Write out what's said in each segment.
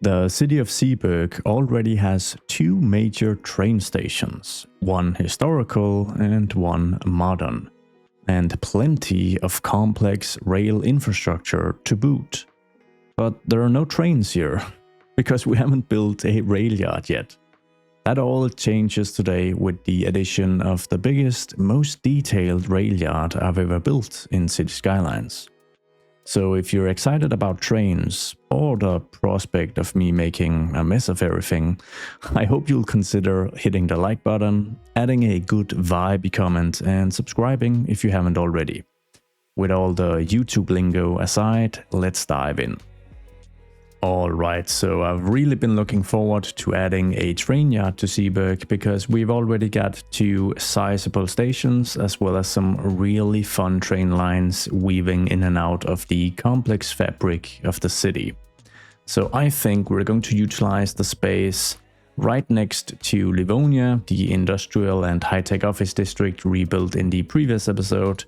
The city of Zeeburg already has two major train stations, one historical and one modern, and plenty of complex rail infrastructure to boot. But there are no trains here, because we haven't built a rail yard yet. That all changes today with the addition of the biggest, most detailed rail yard I've ever built in City Skylines. So if you're excited about trains, or the prospect of me making a mess of everything, I hope you'll consider hitting the like button, adding a good vibe comment, and subscribing if you haven't already. With all the YouTube lingo aside, let's dive in. Alright, so I've really been looking forward to adding a train yard to Zeeburg because we've already got two sizable stations as well as some really fun train lines weaving in and out of the complex fabric of the city. So I think we're going to utilize the space right next to Livonia, the industrial and high-tech office district rebuilt in the previous episode.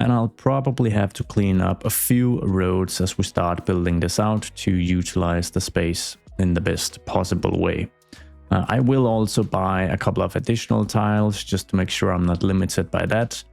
And I'll probably have to clean up a few roads as we start building this out to utilize the space in the best possible way. I will also buy a couple of additional tiles just to make sure I'm not limited by that.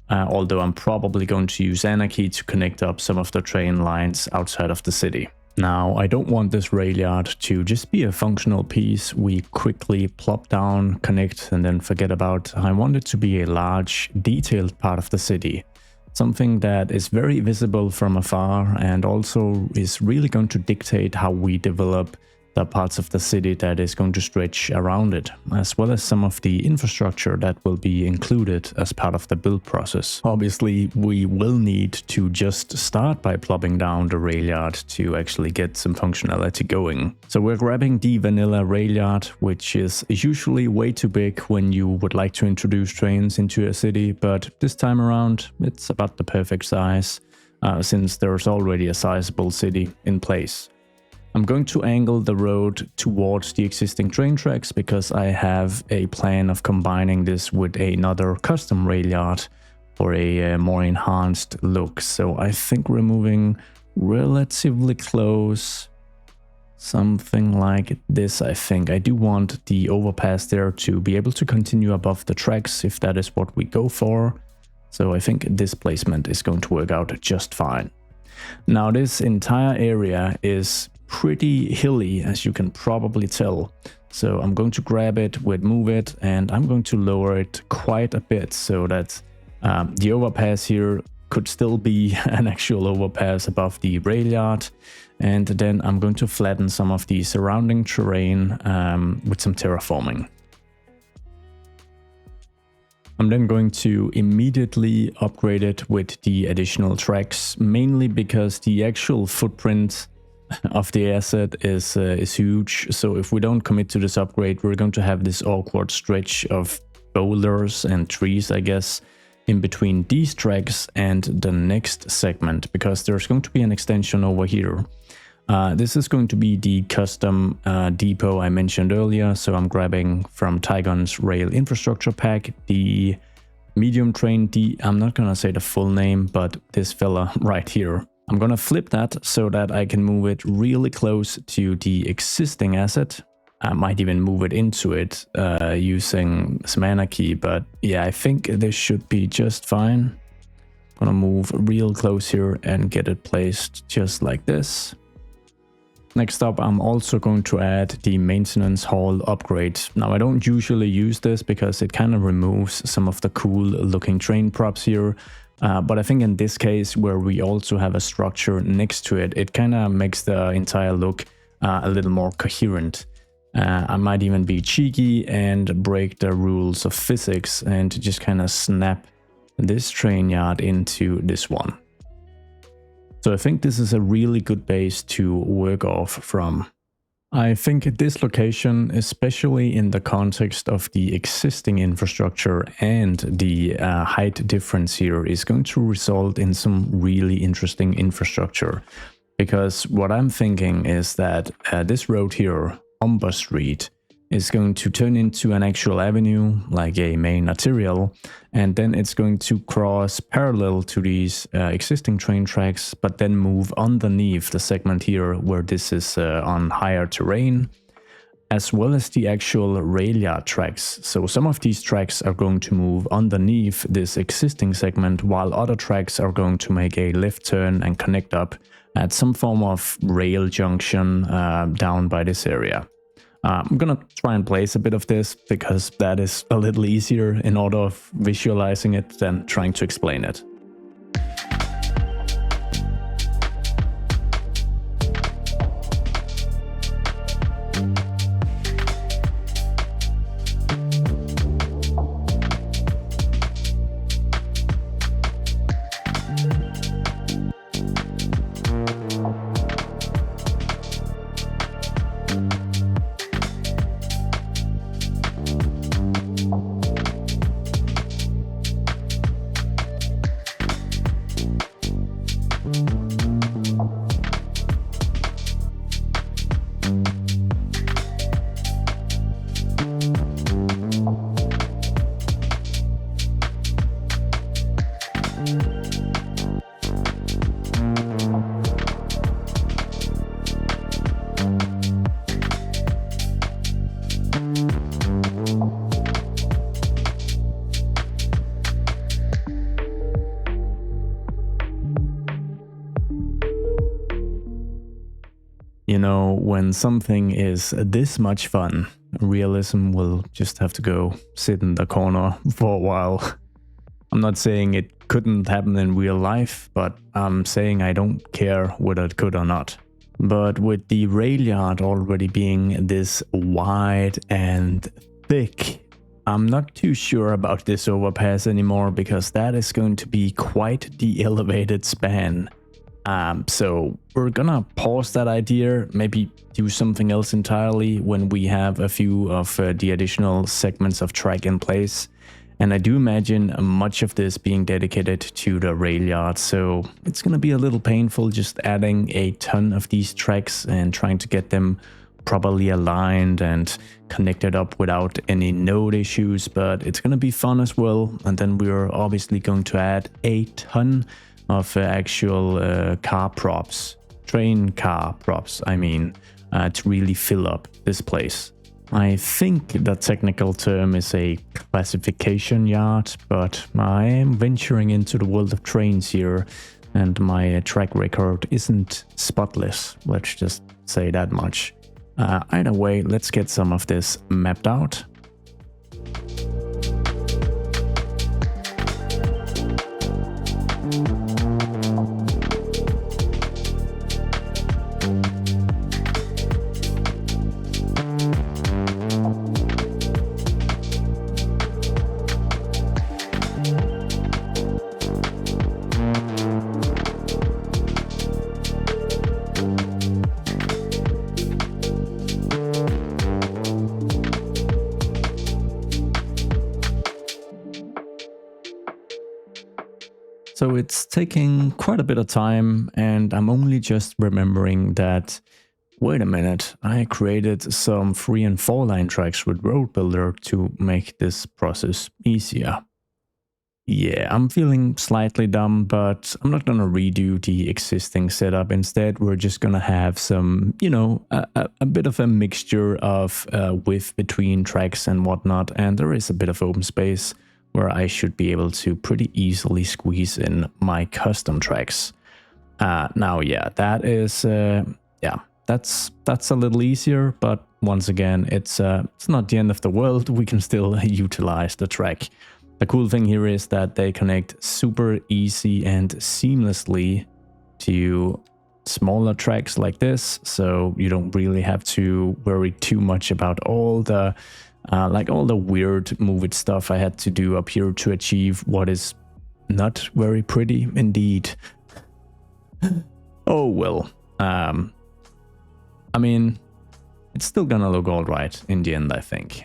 Although I'm probably going to use Anarchy to connect up some of the train lines outside of the city. Now, I don't want this rail yard to just be a functional piece we quickly plop down, connect, and then forget about. I want it to be a large, detailed part of the city. Something that is very visible from afar and also is really going to dictate how we develop the parts of the city that is going to stretch around it, as well as some of the infrastructure that will be included as part of the build process. Obviously, we will need to just start by plopping down the rail yard to actually get some functionality going. So we're grabbing the vanilla rail yard, which is usually way too big when you would like to introduce trains into a city, but this time around it's about the perfect size, since there's already a sizable city in place. I'm going to angle the road towards the existing train tracks because I have a plan of combining this with another custom rail yard for a more enhanced look. So I think we're moving relatively close, something like this. I think I do want the overpass there to be able to continue above the tracks if that is what we go for. So I think this placement is going to work out just fine. Now this entire area is pretty hilly, as you can probably tell. So I'm going to grab it, move it, and I'm going to lower it quite a bit so that the overpass here could still be an actual overpass above the rail yard. And then I'm going to flatten some of the surrounding terrain with some terraforming. I'm then going to immediately upgrade it with the additional tracks, mainly because the actual footprint of the asset is huge. So if we don't commit to this upgrade, we're going to have this awkward stretch of boulders and trees, I guess, in between these tracks and the next segment, because there's going to be an extension over here. This is going to be the custom depot I mentioned earlier, so I'm grabbing from Tygon's rail infrastructure pack the medium train I'm not gonna say the full name, but this fella right here. I'm gonna flip that so that I can move it really close to the existing asset. I might even move it into it using some Anarchy, but yeah, I think this should be just fine. I'm gonna move real close here and get it placed just like this. Next up, I'm also going to add the maintenance hall upgrade. Now, I don't usually use this because it kind of removes some of the cool looking train props here. But I think in this case, where we also have a structure next to it, it kind of makes the entire look a little more coherent. I might even be cheeky and break the rules of physics and just kind of snap this train yard into this one. So I think this is a really good base to work off from. I think this location, especially in the context of the existing infrastructure and the height difference here, is going to result in some really interesting infrastructure. Because what I'm thinking is that this road here, Umber Street, is going to turn into an actual avenue, like a main arterial, and then it's going to cross parallel to these existing train tracks, but then move underneath the segment here where this is on higher terrain, as well as the actual rail yard tracks. So some of these tracks are going to move underneath this existing segment, while other tracks are going to make a left turn and connect up at some form of rail junction down by this area. I'm gonna try and place a bit of this because that is a little easier in order of visualizing it than trying to explain it. You know, when something is this much fun, realism will just have to go sit in the corner for a while. I'm not saying it couldn't happen in real life, but I'm saying I don't care whether it could or not. But with the rail yard already being this wide and thick, I'm not too sure about this overpass anymore, because that is going to be quite the elevated span. So we're gonna pause that idea, maybe do something else entirely when we have a few of the additional segments of track in place. And I do imagine much of this being dedicated to the rail yard, so it's gonna be a little painful just adding a ton of these tracks and trying to get them properly aligned and connected up without any node issues, but it's gonna be fun as well. And then we're obviously going to add a ton of actual car props, train car props, I mean, to really fill up this place. I think the technical term is a classification yard, but I am venturing into the world of trains here, and my track record isn't spotless, let's just say that much. Either way, let's get some of this mapped out. So it's taking quite a bit of time, and I'm only just remembering that, wait a minute, I created some 3 and 4 line tracks with Road Builder to make this process easier. Yeah, I'm feeling slightly dumb, but I'm not gonna redo the existing setup. Instead, we're just gonna have some, you know, a bit of a mixture of width between tracks and whatnot, and there is a bit of open space where I should be able to pretty easily squeeze in my custom tracks. Now, yeah, that is, that's a little easier, but once again, it's not the end of the world. We can still utilize the track. The cool thing here is that they connect super easy and seamlessly to smaller tracks like this, so you don't really have to worry too much about all the all the weird moved stuff I had to do up here to achieve what is not very pretty indeed. Oh well. I mean, it's still gonna look alright in the end, I think.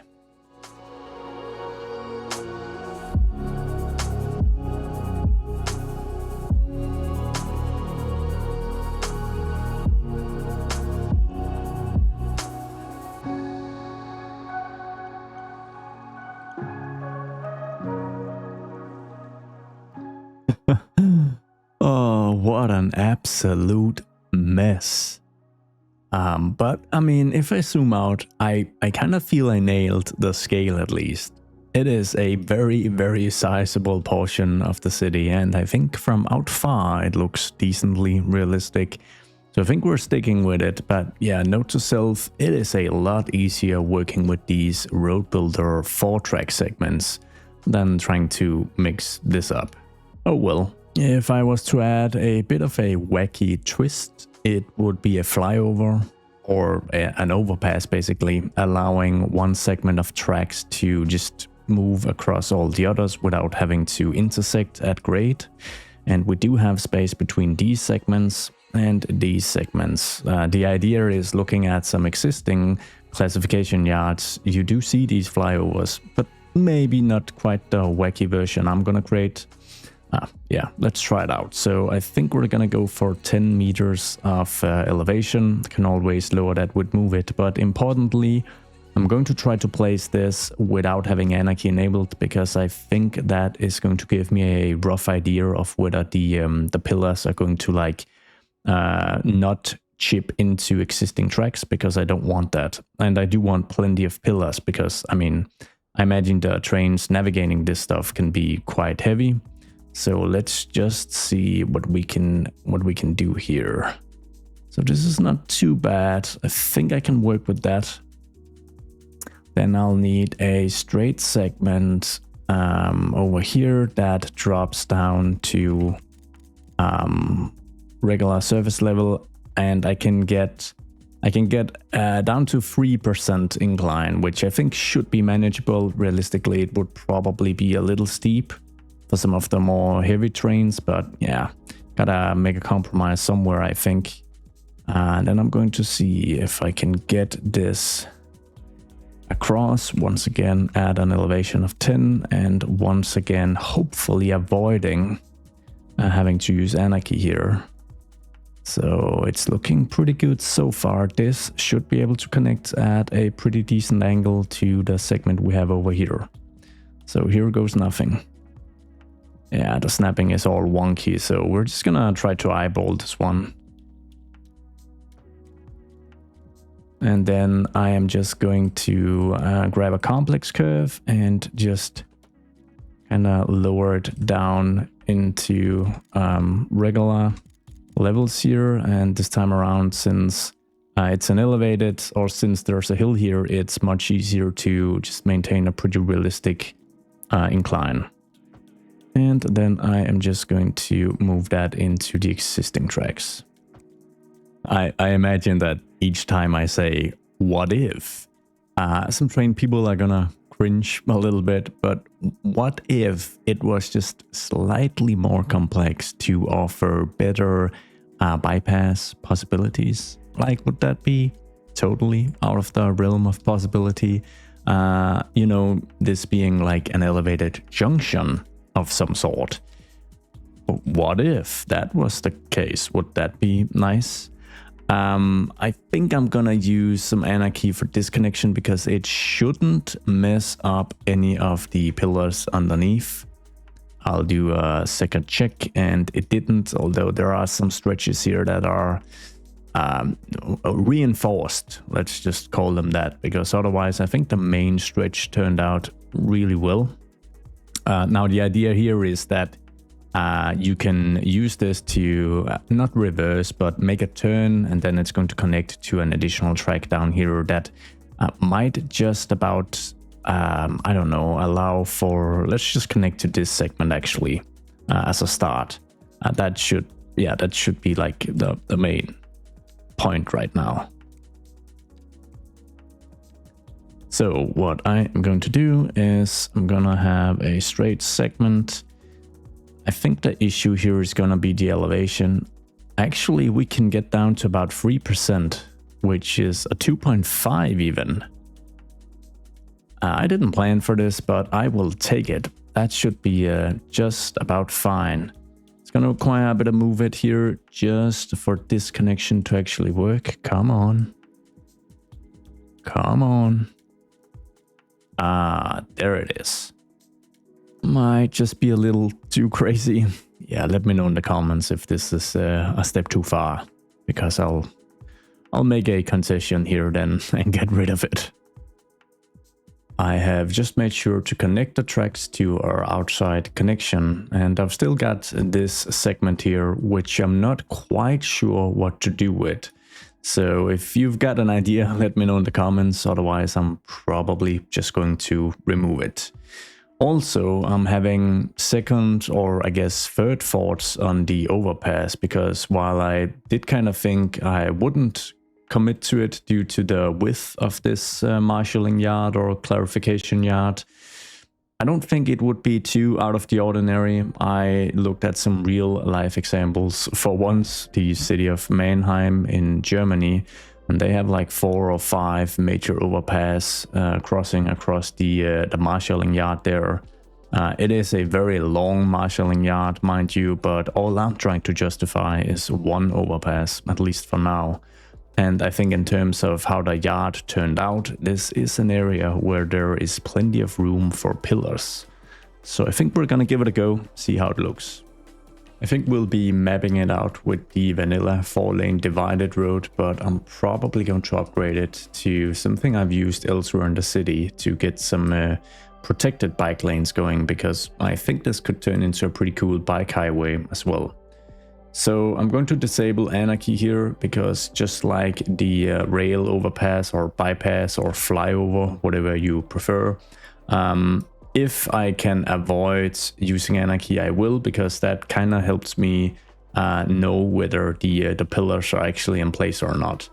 what an absolute mess. But I mean, if I zoom out, I kind of feel I nailed the scale at least. It is a very, very sizable portion of the city, and I think from out far it looks decently realistic. So I think we're sticking with it, but yeah, note to self, it is a lot easier working with these road builder 4-track segments than trying to mix this up. Oh well. If I was to add a bit of a wacky twist, it would be a flyover or an overpass, basically, allowing one segment of tracks to just move across all the others without having to intersect at grade. And we do have space between these segments and these segments. The idea is looking at some existing classification yards. You do see these flyovers, but maybe not quite the wacky version I'm gonna create. Yeah, let's try it out. So I think we're gonna go for 10 meters of elevation. Can always lower that with move it, but importantly, I'm going to try to place this without having anarchy enabled, because I think that is going to give me a rough idea of whether the pillars are going to like not chip into existing tracks, because I don't want that. And I do want plenty of pillars because, I mean, I imagine the trains navigating this stuff can be quite heavy. So let's just see what we can do here. So this is not too bad. I think I can work with that. Then I'll need a straight segment over here that drops down to regular surface level, and I can get down to 3% incline, which I think should be manageable. Realistically, it would probably be a little steep for some of the more heavy trains, but yeah, gotta make a compromise somewhere, I think. And then I'm going to see if I can get this across. Once again, add an elevation of 10, and once again, hopefully avoiding having to use anarchy here. So it's looking pretty good so far. This should be able to connect at a pretty decent angle to the segment we have over here. So here goes nothing. Yeah, the snapping is all wonky, so we're just gonna try to eyeball this one. And then I am just going to grab a complex curve and just kind of lower it down into regular levels here. And this time around, since it's an elevated, or since there's a hill here, it's much easier to just maintain a pretty realistic incline. And then I am just going to move that into the existing tracks. I imagine that each time I say, what if? Some train people are gonna cringe a little bit, but what if it was just slightly more complex to offer better bypass possibilities? Like, would that be totally out of the realm of possibility? You know, this being like an elevated junction of some sort. What if that was the case? Would that be nice? I think I'm gonna use some anarchy for disconnection because it shouldn't mess up any of the pillars underneath. I'll do a second check, and it didn't, although there are some stretches here that are reinforced. Let's just call them that, because otherwise I think the main stretch turned out really well. Now the idea here is that you can use this to not reverse, but make a turn, and then it's going to connect to an additional track down here that might just about, I don't know, allow for, let's just connect to this segment actually as a start. That should be like the main point right now. So what I am going to do is I'm gonna have a straight segment. I think the issue here is gonna be the elevation. Actually, we can get down to about 3%, which is a 2.5 even. I didn't plan for this, but I will take it. That should be just about fine. It's gonna require a bit of move it here just for this connection to actually work. Come on. Come on. There it is. Might just be a little too crazy. Yeah, let me know in the comments if this is a step too far, because I'll make a concession here then and get rid of it. I have just made sure to connect the tracks to our outside connection, and I've still got this segment here which I'm not quite sure what to do with. So if you've got an idea, let me know in the comments, otherwise I'm probably just going to remove it. Also, I'm having second or I guess third thoughts on the overpass, because while I did kind of think I wouldn't commit to it due to the width of this marshalling yard or clarification yard, I don't think it would be too out of the ordinary. I looked at some real life examples. For once, the city of Mannheim in Germany, and they have like 4 or 5 major overpass crossing across the marshalling yard there. It is a very long marshalling yard, mind you, but all I'm trying to justify is one overpass, at least for now. And I think in terms of how the yard turned out, this is an area where there is plenty of room for pillars. So I think we're gonna give it a go, see how it looks. I think we'll be mapping it out with the vanilla 4-lane divided road, but I'm probably going to upgrade it to something I've used elsewhere in the city to get some protected bike lanes going, because I think this could turn into a pretty cool bike highway as well. So I'm going to disable anarchy here, because just like the rail overpass or bypass or flyover, whatever you prefer, if I can avoid using anarchy, I will, because that kind of helps me know whether the pillars are actually in place or not.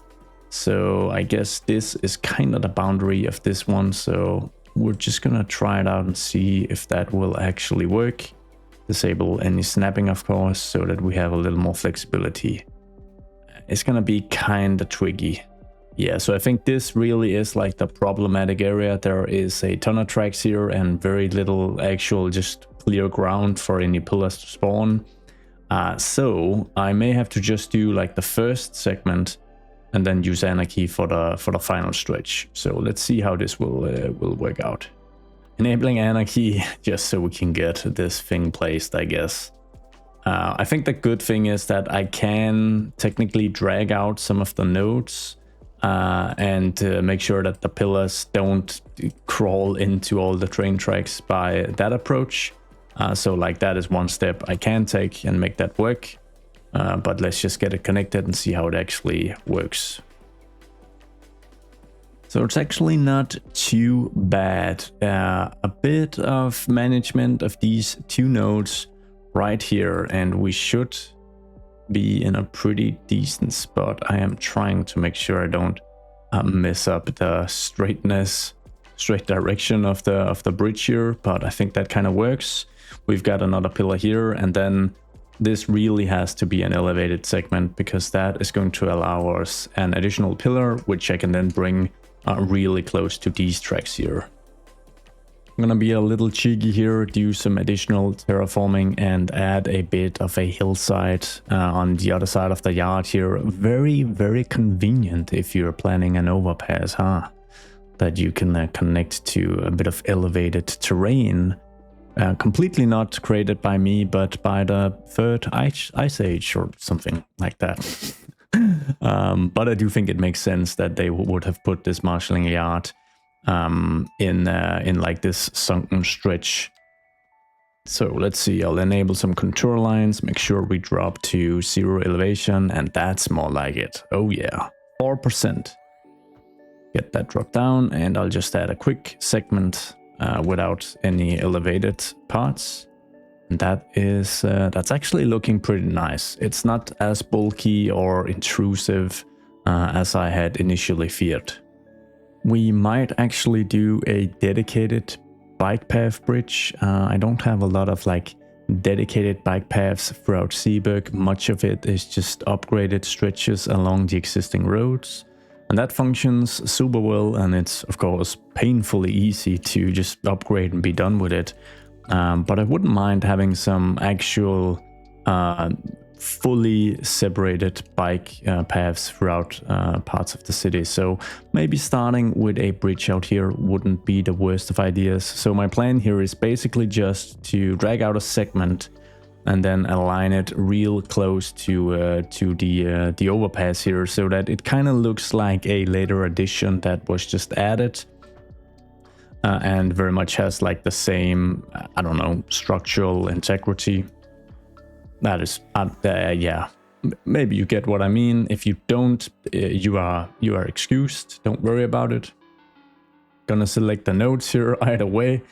So I guess this is kind of the boundary of this one, so we're just gonna try it out and see if that will actually work. Disable any snapping, of course, so that we have a little more flexibility. It's gonna be kind of tricky. Yeah, so I think this really is like the problematic area. There is a ton of tracks here and very little actual just clear ground for any pillars to spawn. So I may have to just do like the first segment and then use anarchy for the final stretch. So let's see how this will work out. Enabling anarchy just so we can get this thing placed, I guess. I think the good thing is that I can technically drag out some of the nodes and make sure that the pillars don't crawl into all the train tracks by that approach. So like that is one step I can take and make that work. But let's just get it connected and see how it actually works. So it's actually not too bad. A bit of management of these 2 nodes right here, and we should be in a pretty decent spot. I am trying to make sure I don't mess up the straight direction of the bridge here, but I think that kind of works. We've got another pillar here, and then this really has to be an elevated segment, because that is going to allow us an additional pillar, which I can then bring really close to these tracks here. I'm gonna be a little cheeky here, do some additional terraforming and add a bit of a hillside on the other side of the yard here. Very, very convenient if you're planning an overpass, huh? That you can connect to a bit of elevated terrain. Completely not created by me, but by the 3rd Ice Age or something like that. But I do think it makes sense that they would have put this marshalling yard in like this sunken stretch. So let's see, I'll enable some contour lines, make sure we drop to 0 elevation, and that's more like it. Oh yeah, 4%. Get that drop down, and I'll just add a quick segment without any elevated parts. And that is that's actually looking pretty nice. It's not as bulky or intrusive as I had initially feared. We might actually do a dedicated bike path bridge. I don't have a lot of like dedicated bike paths throughout Zeeburg. Much of it is just upgraded stretches along the existing roads. And that functions super well, and it's of course painfully easy to just upgrade and be done with it. But I wouldn't mind having some actual fully separated bike paths throughout parts of the city. So maybe starting with a bridge out here wouldn't be the worst of ideas. So my plan here is basically just to drag out a segment and then align it real close to the overpass here, so that it kind of looks like a later addition that was just added, and very much has like the same, I don't know, structural integrity. That is, yeah, maybe you get what I mean. If you don't, you are excused. Don't worry about it. Gonna select the nodes here either way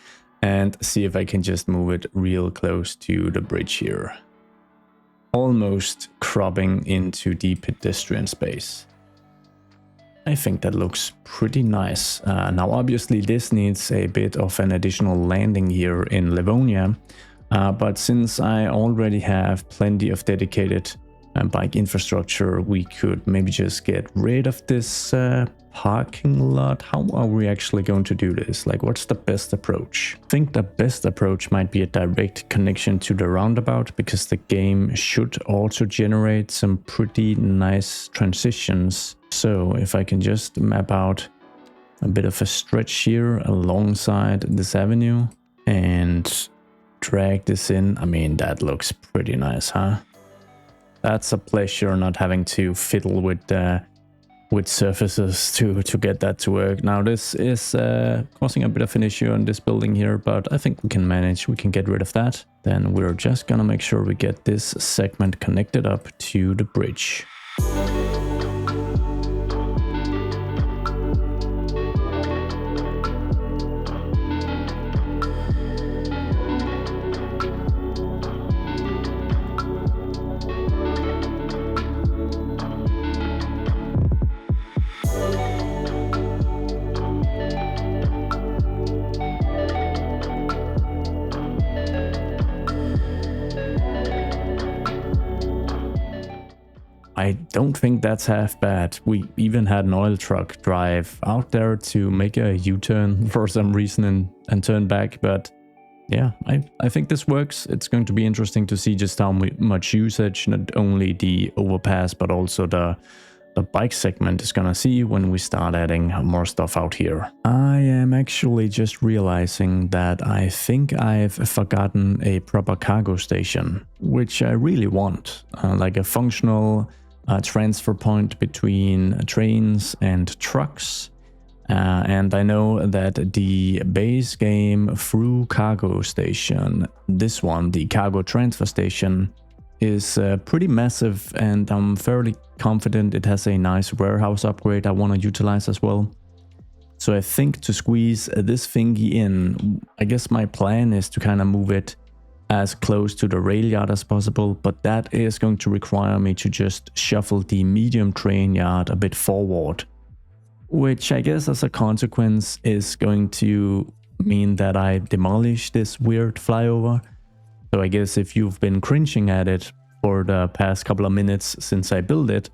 and see if I can just move it real close to the bridge here. Almost cropping into the pedestrian space. I think that looks pretty nice. Now obviously this needs a bit of an additional landing here in Livonia, but since I already have plenty of dedicated bike infrastructure, we could maybe just get rid of this parking lot. How are we actually going to do this? Like, what's the best approach? I think the best approach might be a direct connection to the roundabout, because the game should also generate some pretty nice transitions. So if I can just map out a bit of a stretch here alongside this avenue and drag this in, I mean, that looks pretty nice, huh? That's a pleasure not having to fiddle with surfaces to get that to work. Now this is causing a bit of an issue on this building here, but I think we can manage. We can get rid of that. Then we're just gonna make sure we get this segment connected up to the bridge. I don't think that's half bad. We even had an oil truck drive out there to make a U-turn for some reason and turn back. But yeah, I think this works. It's going to be interesting to see just how much usage not only the overpass but also the bike segment is gonna see when we start adding more stuff out here. I am actually just realizing that I think I've forgotten a proper cargo station, which I really want, like a functional transfer point between trains and trucks. And I know that the base game through cargo station, this one, the cargo transfer station, is pretty massive, and I'm fairly confident it has a nice warehouse upgrade I want to utilize as well. So I think to squeeze this thingy in, I guess my plan is to kind of move it as close to the rail yard as possible, but that is going to require me to just shuffle the medium train yard a bit forward, which I guess as a consequence is going to mean that I demolish this weird flyover. So I guess if you've been cringing at it for the past couple of minutes since I built it,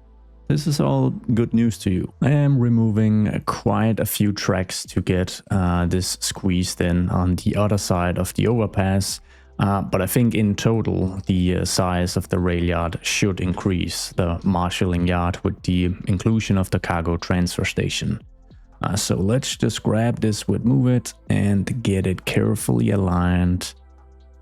this is all good news to you. I am removing quite a few tracks to get this squeezed in on the other side of the overpass. But I think in total, the size of the rail yard should increase, the marshalling yard, with the inclusion of the cargo transfer station. So let's just grab this with Move It and get it carefully aligned.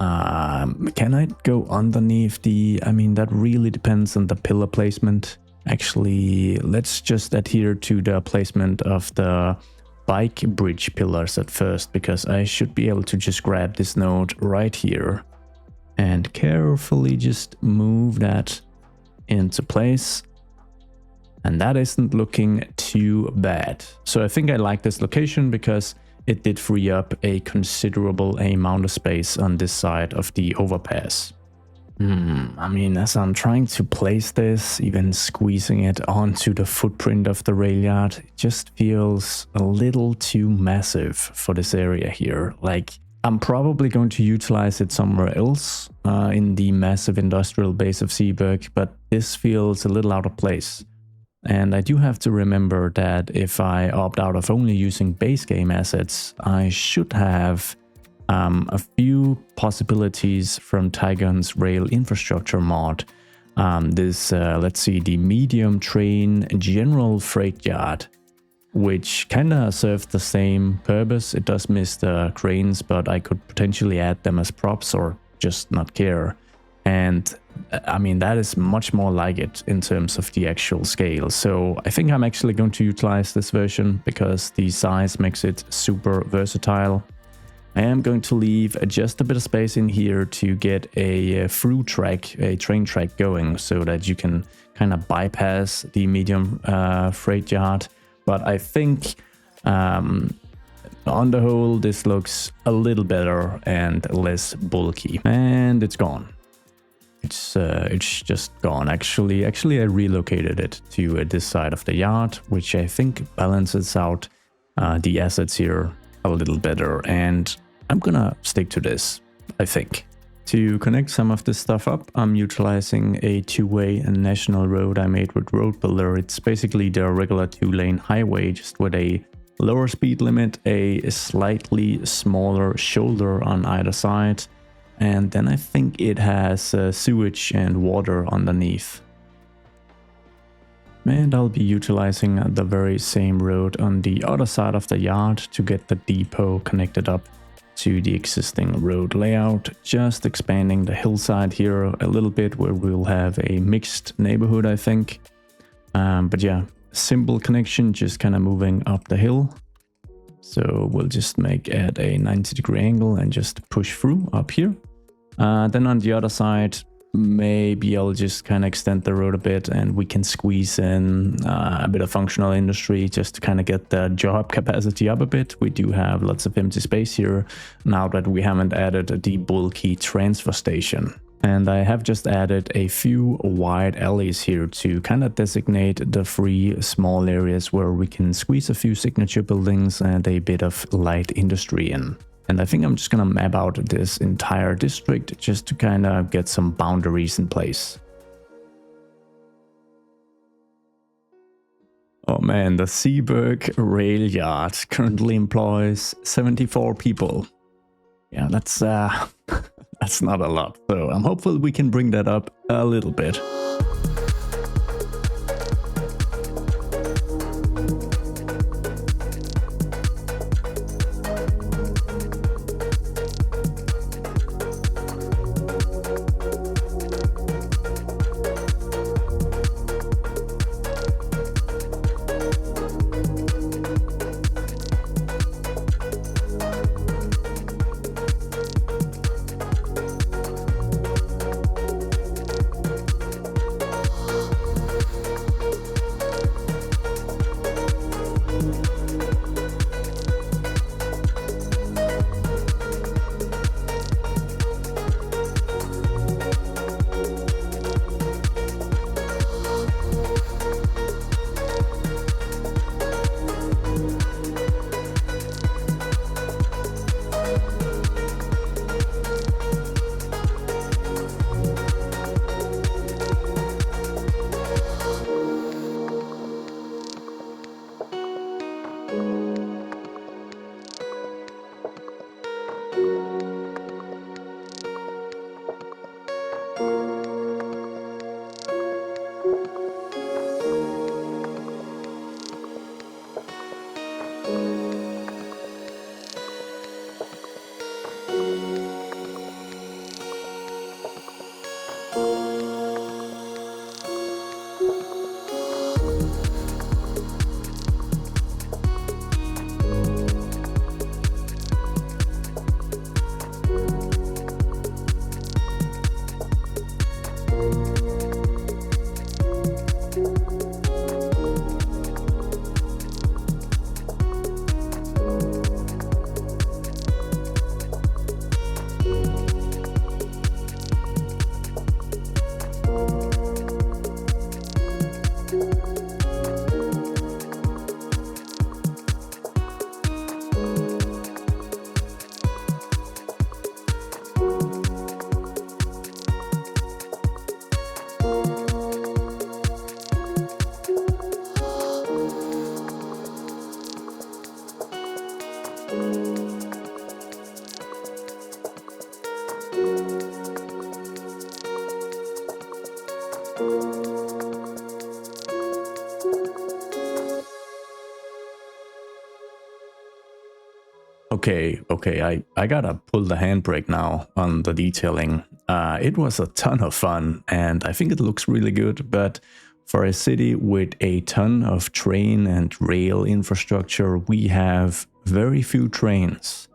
Can I go underneath the... I mean, that really depends on the pillar placement. Actually, let's just adhere to the placement of the bike bridge pillars at first, because I should be able to just grab this node right here and carefully just move that into place. And that isn't looking too bad. So I think I like this location because it did free up a considerable amount of space on this side of the overpass. I mean, as I'm trying to place this, even squeezing it onto the footprint of the rail yard, it just feels a little too massive for this area here. Like, I'm probably going to utilize it somewhere else in the massive industrial base of Zeeburg, but this feels a little out of place. And I do have to remember that if I opt out of only using base game assets, I should have a few possibilities from Tygon's rail infrastructure mod. Let's see, the medium train general freight yard, which kind of serves the same purpose. It does miss the cranes, but I could potentially add them as props or just not care. And I mean, that is much more like it in terms of the actual scale. So I think I'm actually going to utilize this version because the size makes it super versatile. I am going to leave just a bit of space in here to get a through track, a train track going, so that you can kind of bypass the medium freight yard. But I think on the whole, this looks a little better and less bulky. And it's gone. It's just gone. Actually, I relocated it to this side of the yard, which I think balances out the assets here a little better, and I'm gonna stick to this, I think. To connect some of this stuff up, I'm utilizing a two-way national road I made with Road Builder. It's basically the regular two-lane highway, just with a lower speed limit, a slightly smaller shoulder on either side, and then I think it has sewage and water underneath. And I'll be utilizing the very same road on the other side of the yard to get the depot connected up to the existing road layout, just expanding the hillside here a little bit where we'll have a mixed neighborhood, I think. But yeah, simple connection, just kind of moving up the hill. So we'll just make at a 90-degree angle and just push through up here. Then on the other side, maybe I'll just kind of extend the road a bit and we can squeeze in a bit of functional industry just to kind of get the job capacity up a bit. We do have lots of empty space here now that we haven't added the bulky transfer station. And I have just added a few wide alleys here to kind of designate the 3 small areas where we can squeeze a few signature buildings and a bit of light industry in. And I think I'm just gonna map out this entire district just to kind of get some boundaries in place. Oh man, the Zeeburg rail yard currently employs 74 people. Yeah, that's that's not a lot. So I'm hopeful we can bring that up a little bit. Okay, I gotta pull the handbrake now on the detailing. It was a ton of fun, and I think it looks really good, but for a city with a ton of train and rail infrastructure, we have very few trains.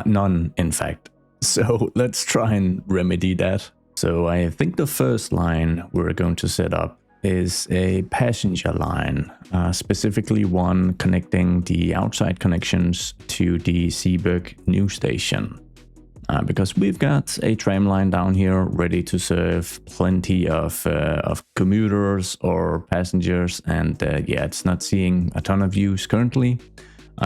None, in fact. So let's try and remedy that. So I think the first line we're going to set up is a passenger line, specifically one connecting the outside connections to the Zeeburg new station. Because we've got a tram line down here ready to serve plenty of commuters or passengers, and yeah, it's not seeing a ton of use currently.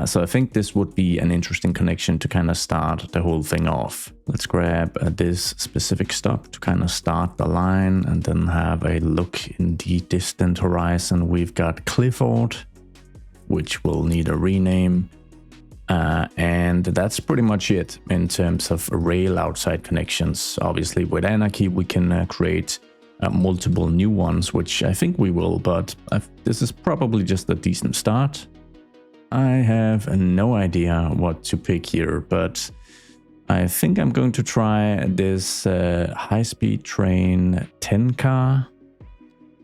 So I think this would be an interesting connection to kind of start the whole thing off. Let's grab this specific stop to kind of start the line and then have a look in the distant horizon. We've got Clifford, which will need a rename. And that's pretty much it in terms of rail outside connections. Obviously with Anarchy we can create multiple new ones, which I think we will, but this is probably just a decent start. I have no idea what to pick here, but I think I'm going to try this high-speed train 10 car.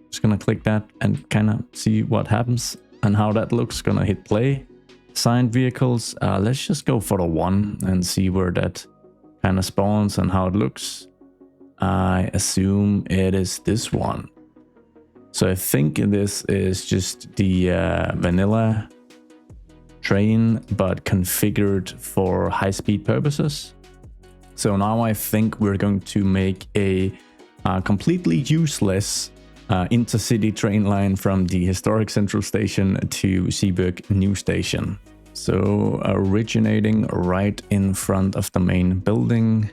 Just gonna click that and kind of see what happens and how that looks. Gonna hit play. Signed vehicles, let's just go for the one and see where that kind of spawns and how it looks. I assume it is this one. So I think this is just the vanilla train, but configured for high-speed purposes. So now I think we're going to make a completely useless intercity train line from the historic central station to Zeeburg new station. So originating right in front of the main building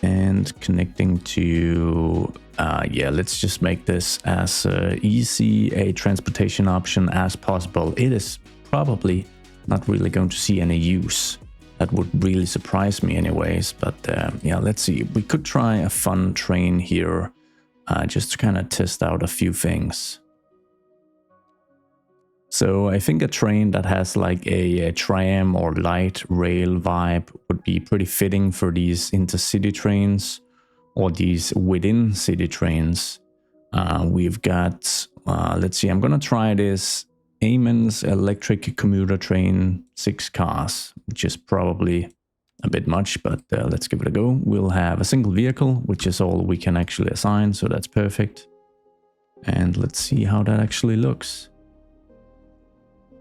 and connecting to yeah, let's just make this as easy a transportation option as possible. It is probably not really going to see any use. That would really surprise me anyways, but yeah, let's see. We could try a fun train here, just to kind of test out a few things. So I think a train that has like a tram or light rail vibe would be pretty fitting for these intercity trains or these within city trains. We've got, let's see, I'm gonna try this Amon's electric commuter train 6 cars, which is probably a bit much, but let's give it a go. We'll have a single vehicle, which is all we can actually assign, so that's perfect. And let's see how that actually looks.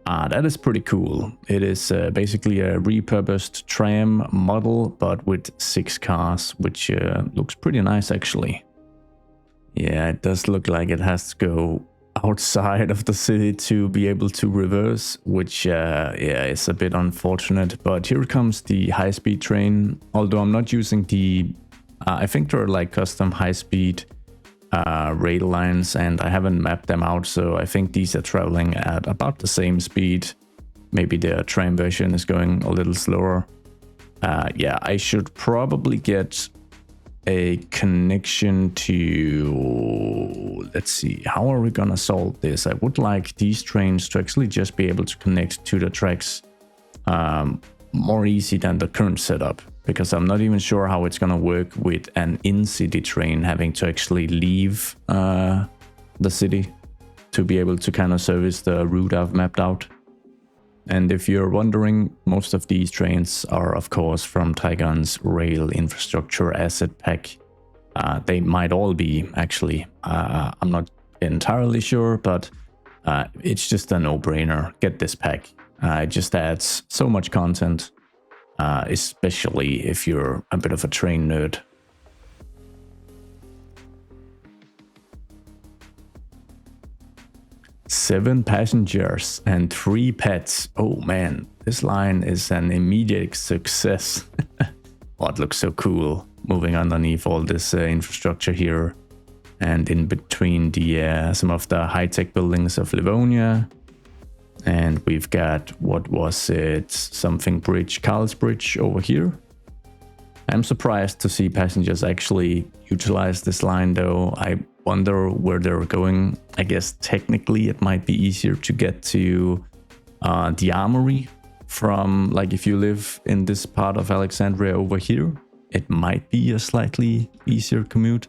That is pretty cool. It is basically a repurposed tram model, but with 6 cars, which looks pretty nice actually. Yeah, it does look like it has to go outside of the city to be able to reverse, which yeah, is a bit unfortunate. But here comes the high-speed train, although I'm not using the I think there are like custom high-speed rail lines and I haven't mapped them out, so I think these are traveling at about the same speed. Maybe the tram version is going a little slower. Yeah, I should probably get a connection to, let's see, how are we gonna solve this? I would like these trains to actually just be able to connect to the tracks more easy than the current setup, because I'm not even sure how it's gonna work with an in-city train having to actually leave the city to be able to kind of service the route I've mapped out. And if you're wondering, most of these trains are of course from Taigun's rail infrastructure asset pack. They might all be actually, I'm not entirely sure, but it's just a no-brainer. Get this pack. It just adds so much content, especially if you're a bit of a train nerd. Seven passengers and 3 pets. Oh man, this line is an immediate success. Oh, it looks so cool. Moving underneath all this infrastructure here, and in between the some of the high-tech buildings of Livonia. And we've got, what was it, something bridge, Carl's Bridge over here. I'm surprised to see passengers actually utilize this line though. I wonder where they're going. I guess technically it might be easier to get to the armory from, like, if you live in this part of Alexandria over here, it might be a slightly easier commute.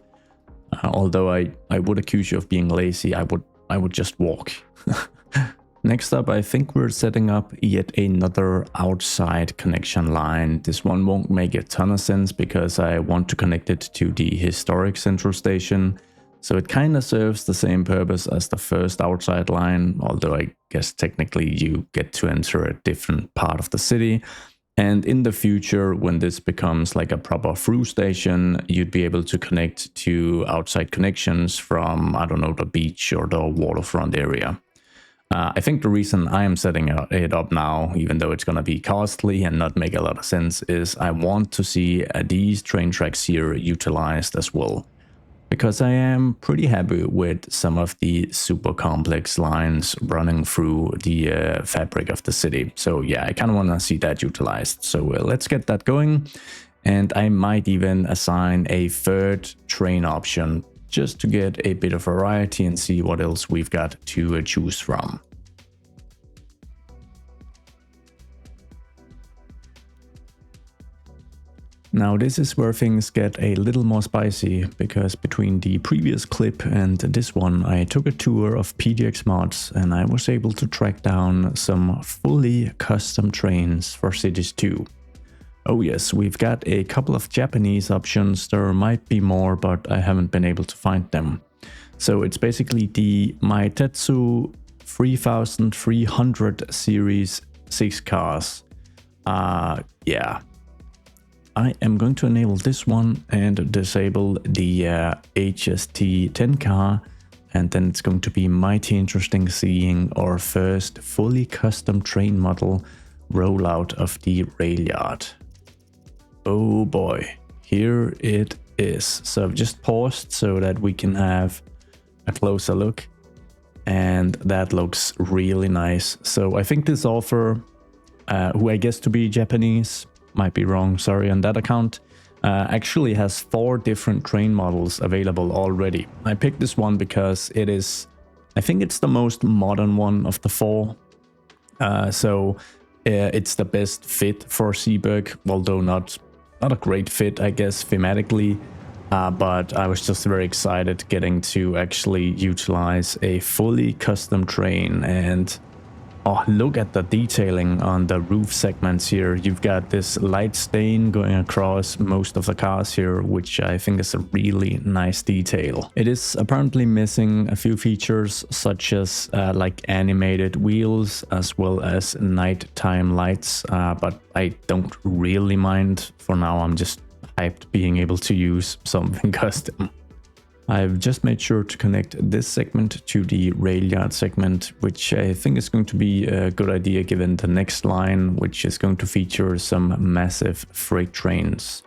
Although I would accuse you of being lazy, I would just walk. Next up, I think we're setting up yet another outside connection line. This one won't make a ton of sense because I want to connect it to the historic central station. So it kind of serves the same purpose as the first outside line, although I guess technically you get to enter a different part of the city. And in the future, when this becomes like a proper through station, you'd be able to connect to outside connections from, I don't know, the beach or the waterfront area. I think the reason I am setting it up now, even though it's going to be costly and not make a lot of sense, is I want to see these train tracks here utilized as well. Because I am pretty happy with some of the super complex lines running through the fabric of the city. So yeah, I kind of want to see that utilized. So let's get that going. And I might even assign a third train option just to get a bit of variety and see what else we've got to choose from. Now this is where things get a little more spicy, because between the previous clip and this one I took a tour of PDX Mods and I was able to track down some fully custom trains for Cities 2. Oh yes, we've got a couple of Japanese options. There might be more, but I haven't been able to find them. So it's basically the Meitetsu 3300 series 6 cars. Yeah. I am going to enable this one and disable the HST 10 car. And then it's going to be mighty interesting seeing our first fully custom train model rollout of the RAILYARD. Oh boy, here it is. So I've just paused so that we can have a closer look, and that looks really nice. So I think this author, who I guess to be Japanese, might be wrong, sorry on that account, actually has 4 different train models available already. I picked this one because it is, I think it's the most modern one of the 4. So it's the best fit for Zeeburg, although not a great fit, I guess, thematically, but I was just very excited getting to actually utilize a fully custom train. And oh, look at the detailing on the roof segments here. You've got this light stain going across most of the cars here, which I think is a really nice detail. It is apparently missing a few features, such as like animated wheels as well as nighttime lights, but I don't really mind. For now, I'm just hyped being able to use something custom. I've just made sure to connect this segment to the RAILYARD segment, which I think is going to be a good idea given the next line, which is going to feature some massive freight trains.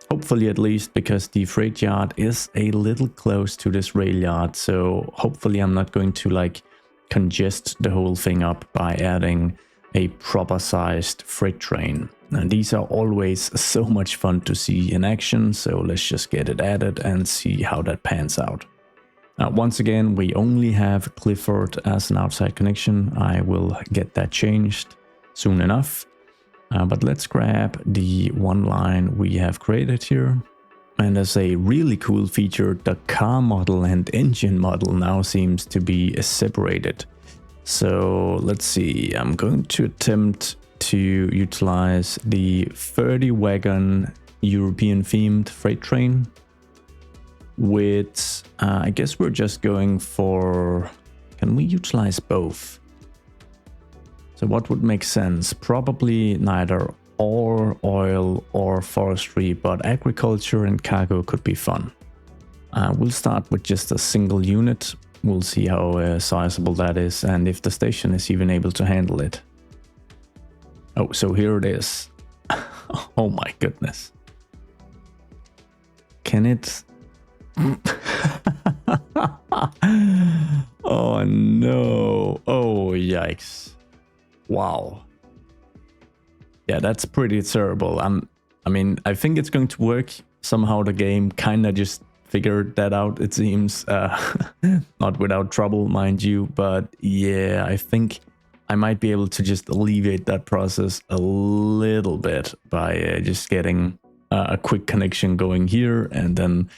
Hopefully, at least, because the freight yard is a little close to this RAILYARD, so hopefully I'm not going to like congest the whole thing up by adding a proper sized freight train. And these are always so much fun to see in action, so let's just get it added and see how that pans out. Once again, we only have Clifford as an outside connection. I will get that changed soon enough. But let's grab the one line we have created here. And as a really cool feature, the car model and engine model now seems to be separated. So let's see, I'm going to attempt to utilize the 30 wagon European themed freight train with, I guess we're just going for, can we utilize both? So what would make sense? Probably neither ore, oil or forestry, but agriculture and cargo could be fun. We'll start with just a single unit. We'll see how sizable that is and if the station is even able to handle it. Oh, so here it is. Oh my goodness. Can it? Oh no. Oh yikes. Wow. Yeah, that's pretty terrible. I mean, I think it's going to work. Somehow the game kind of just figured that out, it seems. Not without trouble, mind you. But yeah, I think I might be able to just alleviate that process a little bit by just getting a quick connection going here, and then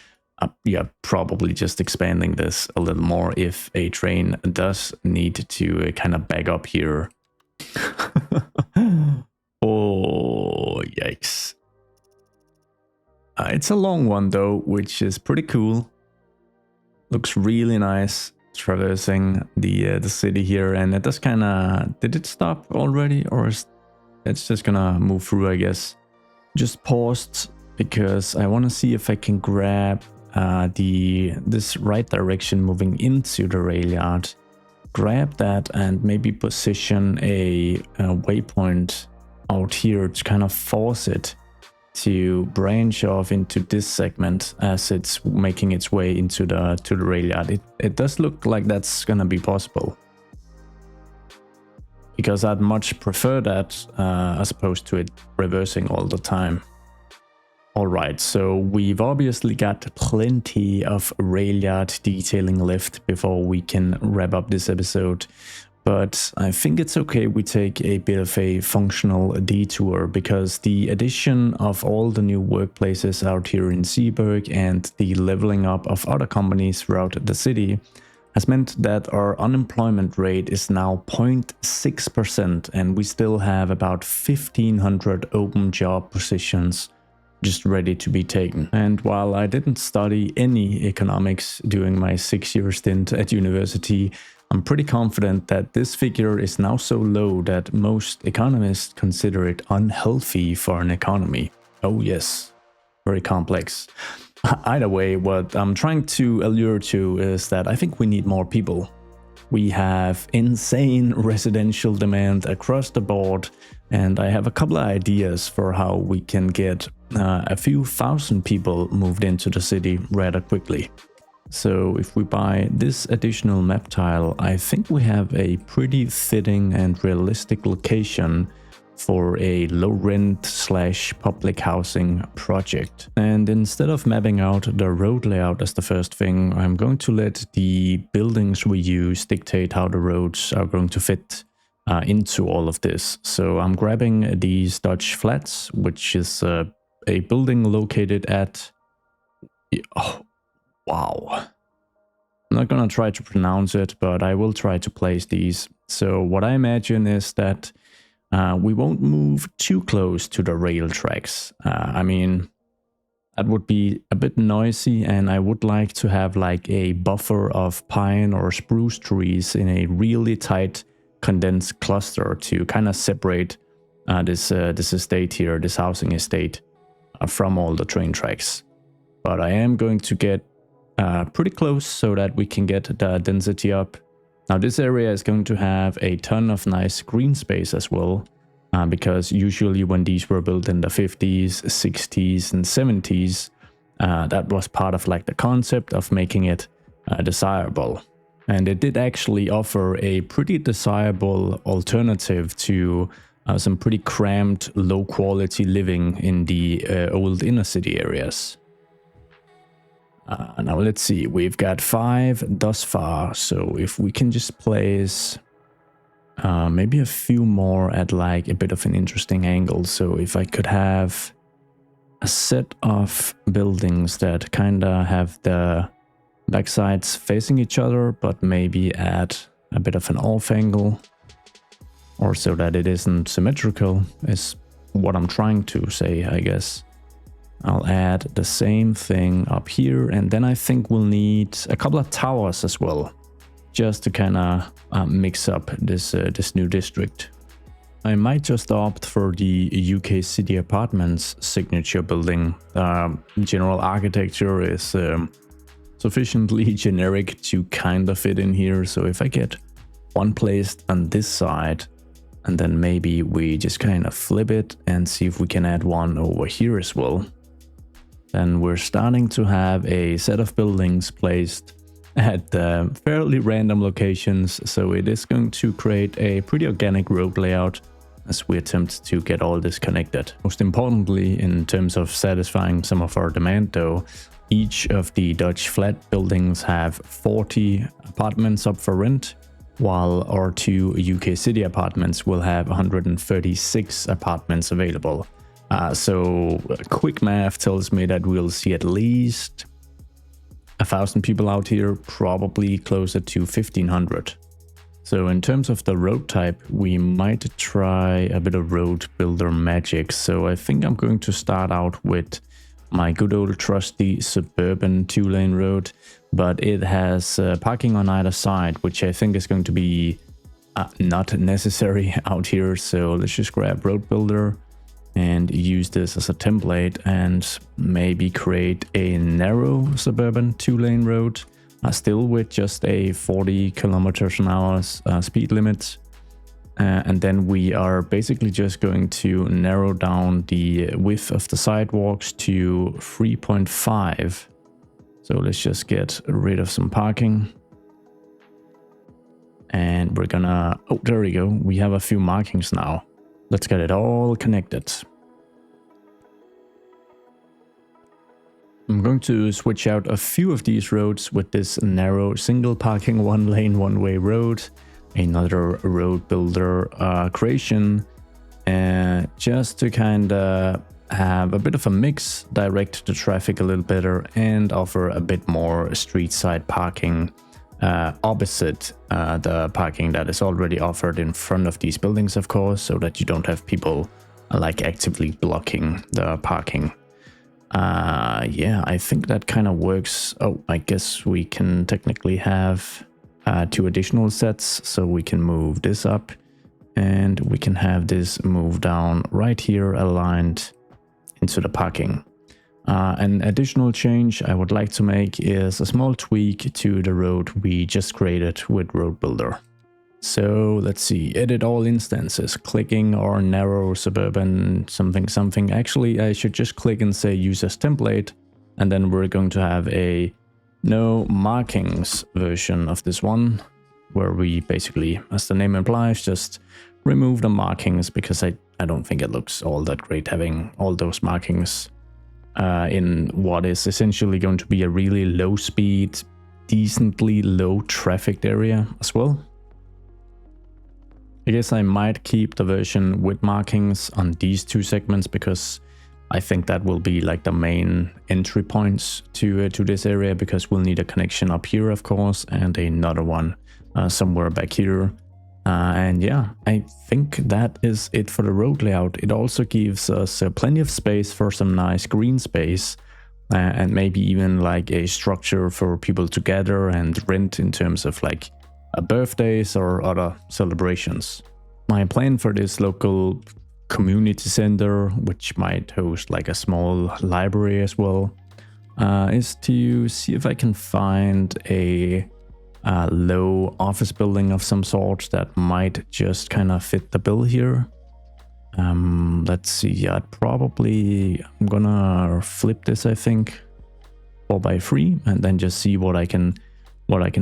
yeah, probably just expanding this a little more if a train does need to kind of back up here. Oh, yikes. It's a long one though, which is pretty cool. Looks really nice traversing the city here, and it does kind of... Did it stop already, or is it's just gonna move through, I guess? Just paused because I want to see if I can grab this right direction moving into the rail yard. Grab that and maybe position a waypoint out here to kind of force it to branch off into this segment as it's making its way into the rail yard. It does look like that's gonna be possible, because I'd much prefer that as opposed to it reversing all the time. Alright, so we've obviously got plenty of rail yard detailing left before we can wrap up this episode. But I think it's okay we take a bit of a functional detour, because the addition of all the new workplaces out here in Zeeburg and the leveling up of other companies throughout the city has meant that our unemployment rate is now 0.6%, and we still have about 1,500 open job positions just ready to be taken. And while I didn't study any economics during my 6-year stint at university, I'm pretty confident that this figure is now so low that most economists consider it unhealthy for an economy. Oh yes, very complex. Either way, what I'm trying to allure to is that I think we need more people. We have insane residential demand across the board, and I have a couple of ideas for how we can get a few thousand people moved into the city rather quickly. So if we buy this additional map tile, I think we have a pretty fitting and realistic location for a low rent / public housing project. And instead of mapping out the road layout as the first thing, I'm going to let the buildings we use dictate how the roads are going to fit into all of this. So I'm grabbing these Dutch flats, which is a building located at... Oh, wow. I'm not gonna try to pronounce it, but I will try to place these. So what I imagine is that we won't move too close to the rail tracks. I mean, that would be a bit noisy, and I would like to have like a buffer of pine or spruce trees in a really tight condensed cluster to kind of separate this estate here, this housing estate, from all the train tracks. But I am going to get pretty close so that we can get the density up. Now this area is going to have a ton of nice green space as well, because usually when these were built in the 50s, 60s and 70s, that was part of like the concept of making it desirable. And it did actually offer a pretty desirable alternative to some pretty cramped, low quality living in the old inner city areas. Now let's see, we've got 5 thus far, so if we can just place maybe a few more at like a bit of an interesting angle. So if I could have a set of buildings that kinda have the backsides facing each other, but maybe at a bit of an off angle, or so that it isn't symmetrical, is what I'm trying to say, I guess. I'll add the same thing up here, and then I think we'll need a couple of towers as well, just to kind of mix up this new district. I might just opt for the UK City Apartments signature building. General architecture is sufficiently generic to kind of fit in here, so if I get one placed on this side, and then maybe we just kind of flip it and see if we can add one over here as well, then we're starting to have a set of buildings placed at fairly random locations, so it is going to create a pretty organic road layout as we attempt to get all this connected. Most importantly, in terms of satisfying some of our demand though, each of the Dutch flat buildings have 40 apartments up for rent, while our two UK city apartments will have 136 apartments available. So quick math tells me that we'll see at least 1,000 people out here, probably closer to 1,500. So in terms of the road type, we might try a bit of road builder magic. So I think I'm going to start out with my good old trusty suburban 2-lane road, but it has parking on either side, which I think is going to be not necessary out here. So let's just grab road builder and use this as a template and maybe create a narrow suburban 2-lane road, still with just a 40 kilometers an hour speed limit. And then we are basically just going to narrow down the width of the sidewalks to 3.5. So let's just get rid of some parking. And we're gonna, oh, there we go. We have a few markings now. Let's get it all connected. I'm going to switch out a few of these roads with this narrow single parking 1-lane one-way road. Another road builder creation, just to kind of have a bit of a mix, direct the traffic a little better, and offer a bit more street side parking opposite the parking that is already offered in front of these buildings, of course, so that you don't have people like actively blocking the parking. Yeah, I think that kind of works. Oh, I guess we can technically have 2 additional sets, so we can move this up and we can have this move down right here aligned into the parking. An additional change I would like to make is a small tweak to the road we just created with Road Builder. So let's see, edit all instances, clicking or narrow suburban something something. Actually, I should just click and say use as template, and then we're going to have a no markings version of this one, where we basically, as the name implies, just remove the markings, because I don't think it looks all that great having all those markings in what is essentially going to be a really low speed, decently low trafficked area as well. I guess I might keep the version with markings on these 2 segments, because I think that will be like the main entry points to this area, because we'll need a connection up here, of course, and another one somewhere back here. And yeah, I think that is it for the road layout. It also gives us plenty of space for some nice green space, and maybe even like a structure for people to gather and rent in terms of like birthdays or other celebrations. My plan for this local community center, which might host like a small library as well, is to see if I can find a low office building of some sort that might just kind of fit the bill here. Let's see, I'm gonna flip this, I think, 4x3, and then just see what I can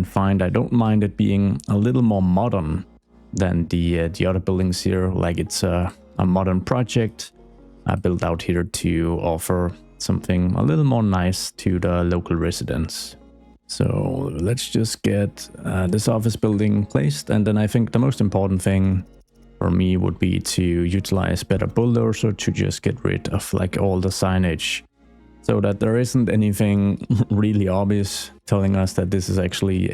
find. I don't mind it being a little more modern than the other buildings here. Like, it's a modern project built out here to offer something a little more nice to the local residents. So let's just get this office building placed, and then I think the most important thing for me would be to utilize better bulldozer to just get rid of like all the signage, so that there isn't anything really obvious telling us that this is actually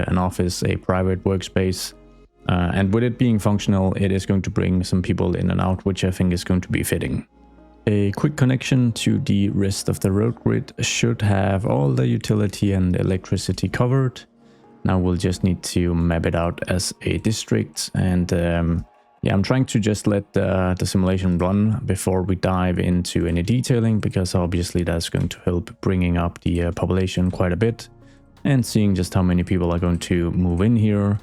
an office, a private workspace. And with it being functional, it is going to bring some people in and out, which I think is going to be fitting. A quick connection to the rest of the road grid should have all the utility and electricity covered. Now we'll just need to map it out as a district, and yeah, I'm trying to just let the simulation run before we dive into any detailing, because obviously that's going to help bringing up the population quite a bit and seeing just how many people are going to move in here.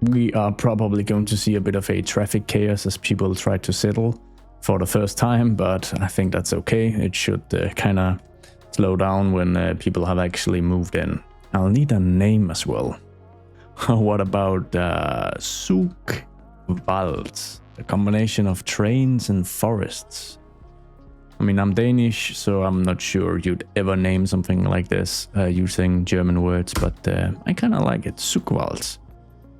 We are probably going to see a bit of a traffic chaos as people try to settle for the first time, but I think that's okay. It should kind of slow down when people have actually moved in. I'll need a name as well. What about Zugwald? A combination of trains and forests. I mean, I'm Danish, so I'm not sure you'd ever name something like this using German words, but I kind of like it. Zugwald.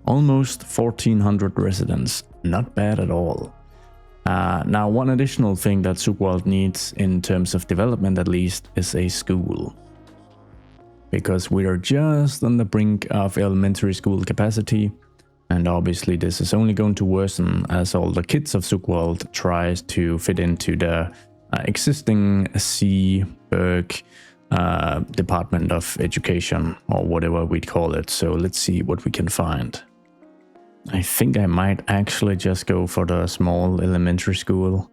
Almost 1400 residents, not bad at all. Now, one additional thing that Zugwald needs, in terms of development at least, is a school. Because we are just on the brink of elementary school capacity, and obviously this is only going to worsen as all the kids of Zugwald tries to fit into the existing Zeeburg Department of Education, or whatever we'd call it. So let's see what we can find. I think I might actually just go for the small elementary school.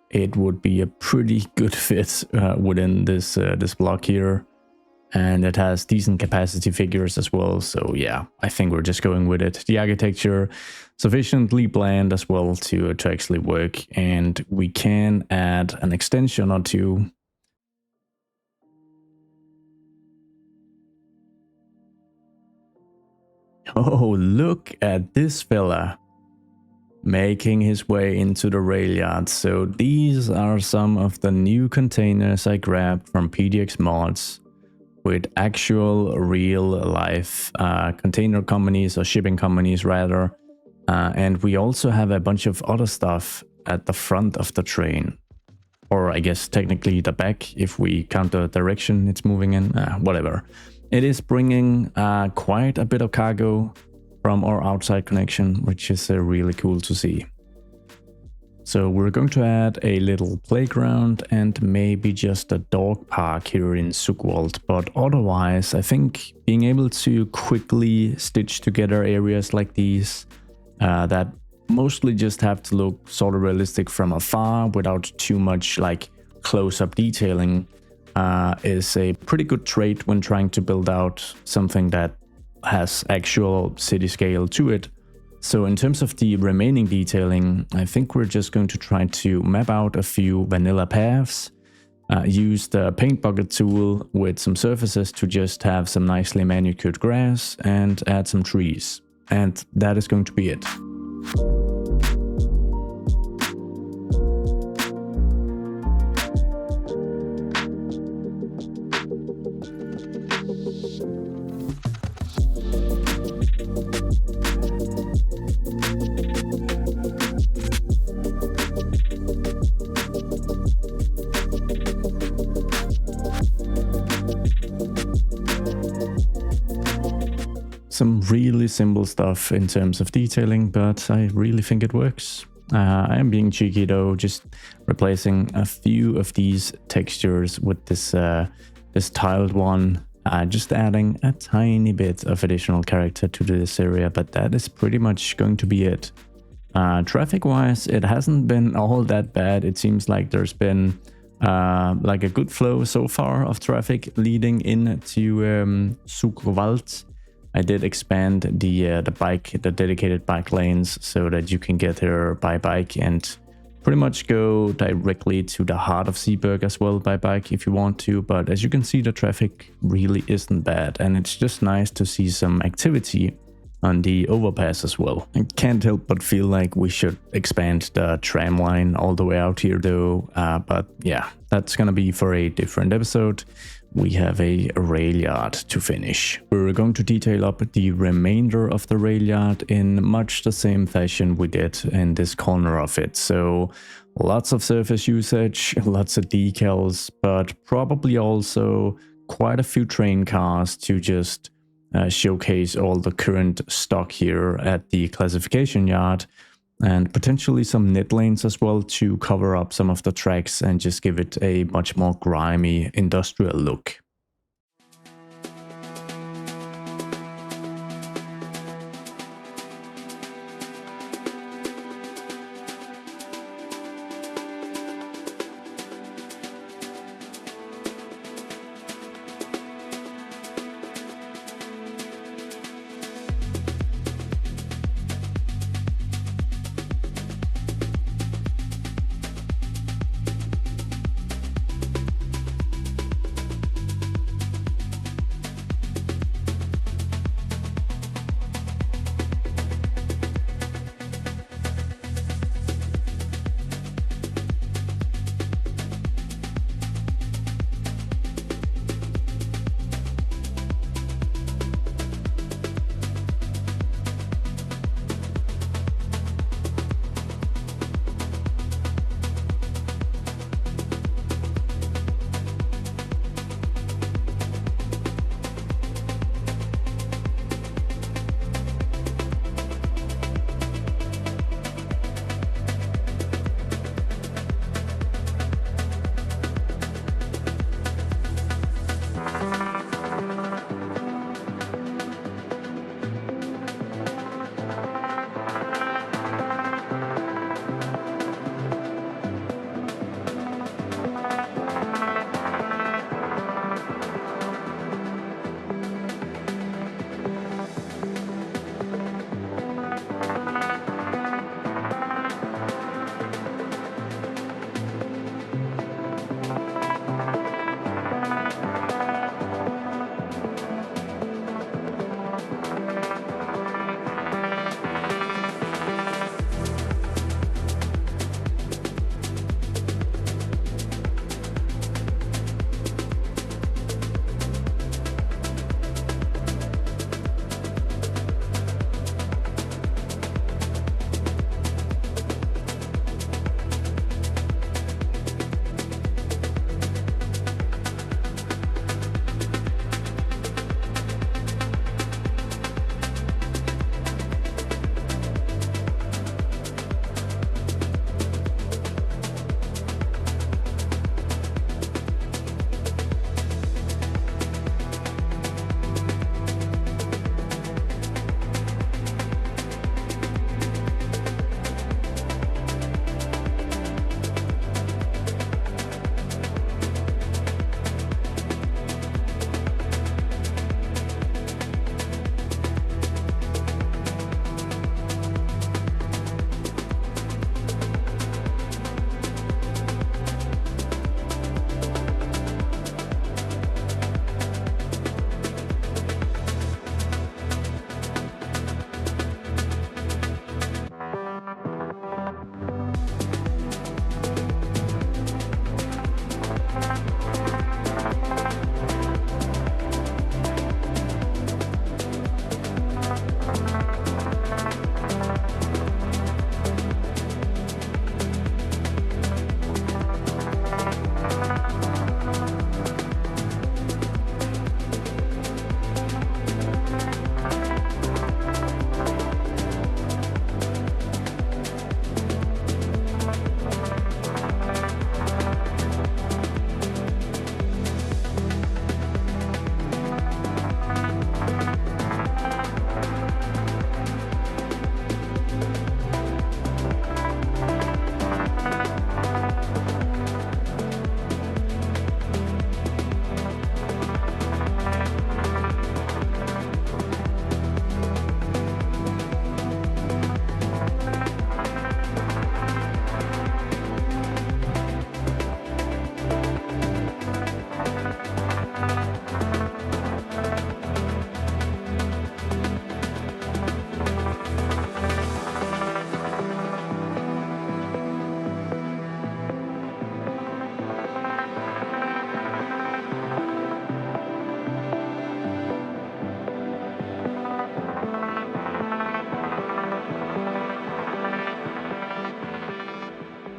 It would be a pretty good fit within this block here. And it has decent capacity figures as well. So yeah, I think we're just going with it. The architecture sufficiently bland as well to actually work. And we can add an extension or two. Oh, look at this fella making his way into the rail yard. So these are some of the new containers I grabbed from PDX mods with actual real life container companies, or shipping companies rather. And we also have a bunch of other stuff at the front of the train. Or I guess technically the back, if we count the direction it's moving in, whatever. It is bringing quite a bit of cargo from our outside connection, which is really cool to see. So we're going to add a little playground and maybe just a dog park here in Zugwald. But otherwise, I think being able to quickly stitch together areas like these that mostly just have to look sort of realistic from afar without too much like close-up detailing is a pretty good trait when trying to build out something that has actual city scale to it. So in terms of the remaining detailing, I think we're just going to try to map out a few vanilla paths, use the paint bucket tool with some surfaces to just have some nicely manicured grass, and add some trees. And that is going to be it. Some really simple stuff in terms of detailing, but I really think it works. I am being cheeky though, just replacing a few of these textures with this tiled one, just adding a tiny bit of additional character to this area, but that is pretty much going to be it. Traffic wise, it hasn't been all that bad. It seems like there's been like a good flow so far of traffic leading into Zugwald. I did expand the dedicated bike lanes so that you can get here by bike and pretty much go directly to the heart of Zeeburg as well by bike if you want to. But as you can see, the traffic really isn't bad, and it's just nice to see some activity on the overpass as well. I can't help but feel like we should expand the tram line all the way out here though, but yeah, that's gonna be for a different episode. We have a rail yard to finish. We're going to detail up the remainder of the rail yard in much the same fashion we did in this corner of it. So lots of surface usage, lots of decals, but probably also quite a few train cars to just showcase all the current stock here at the classification yard, and potentially some net lanes as well to cover up some of the tracks and just give it a much more grimy industrial look.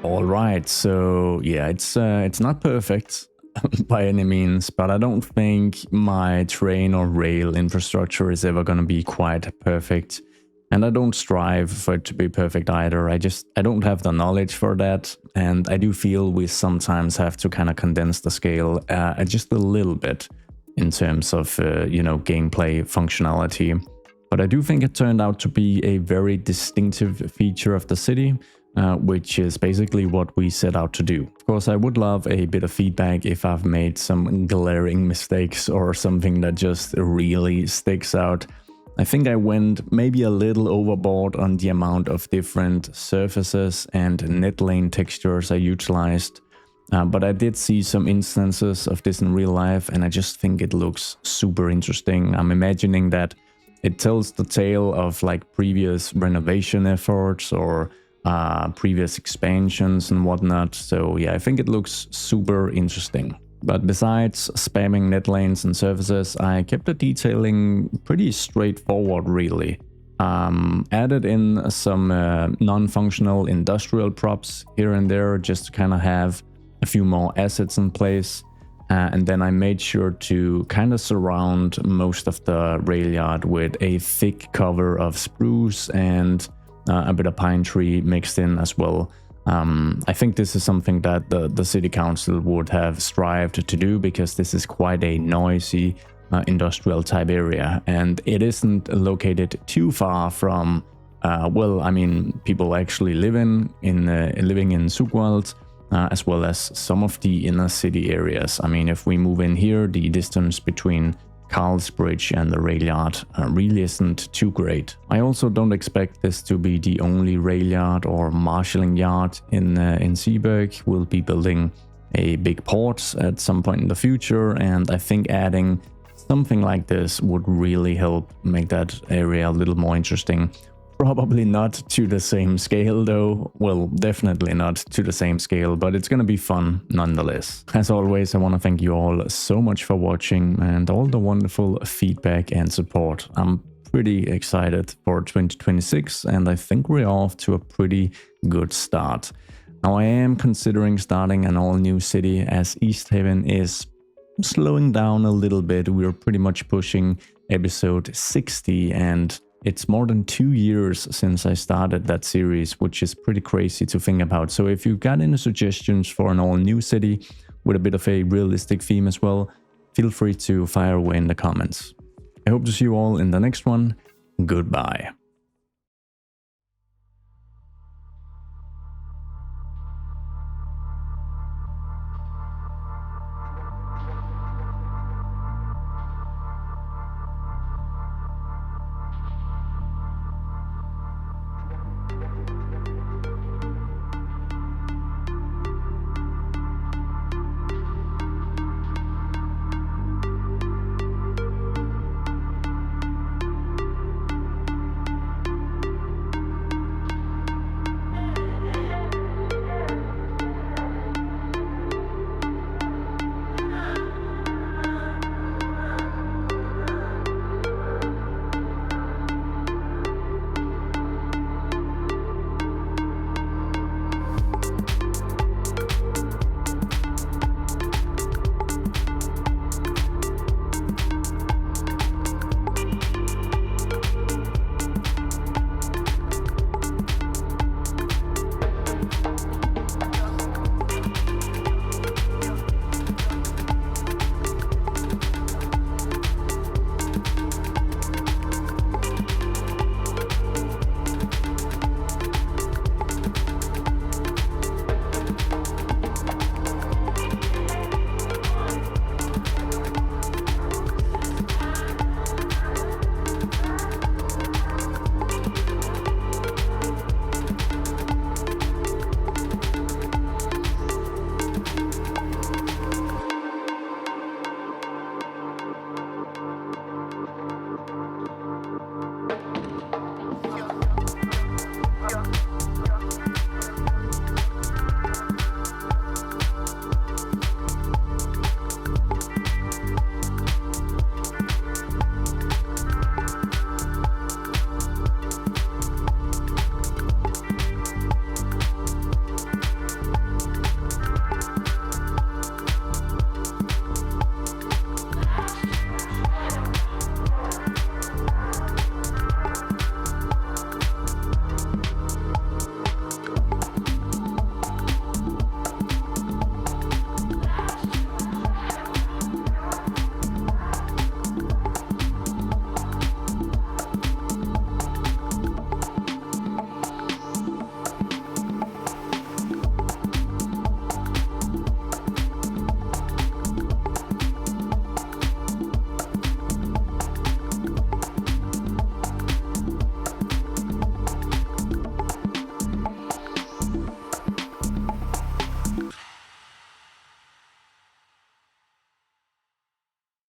All right, so yeah, it's not perfect by any means, but I don't think my train or rail infrastructure is ever going to be quite perfect. And I don't strive for it to be perfect either. I don't have the knowledge for that. And I do feel we sometimes have to kind of condense the scale just a little bit in terms of, gameplay functionality. But I do think it turned out to be a very distinctive feature of the city, which is basically what we set out to do. Of course, I would love a bit of feedback if I've made some glaring mistakes or something that just really sticks out. I think I went maybe a little overboard on the amount of different surfaces and net lane textures I utilized. But I did see some instances of this in real life, and I just think it looks super interesting. I'm imagining that it tells the tale of like previous renovation efforts or previous expansions and whatnot. So yeah, I think it looks super interesting. But besides spamming net lanes and surfaces, I kept the detailing pretty straightforward really. Added in some non-functional industrial props here and there just to kind of have a few more assets in place. And then I made sure to kind of surround most of the rail yard with a thick cover of spruce and a bit of pine tree mixed in as well. I think this is something that the city council would have strived to do, because this is quite a noisy industrial type area, and it isn't located too far from people actually living in Zugwald, as well as some of the inner city areas. I mean, if we move in here, the distance between Karlsbridge and the rail yard really isn't too great. I also don't expect this to be the only rail yard or marshalling yard in Zeeburg. We'll be building a big port at some point in the future, and I think adding something like this would really help make that area a little more interesting. Probably not to the same scale though. Well, definitely not to the same scale, but it's gonna be fun nonetheless. As always, I want to thank you all so much for watching and all the wonderful feedback and support. I'm pretty excited for 2026, and I think we're off to a pretty good start. Now, I am considering starting an all-new city, as East Haven is slowing down a little bit. We're pretty much pushing episode 60, and it's more than 2 years since I started that series, which is pretty crazy to think about. So if you've got any suggestions for an all-new city with a bit of a realistic theme as well, feel free to fire away in the comments. I hope to see you all in the next one. Goodbye.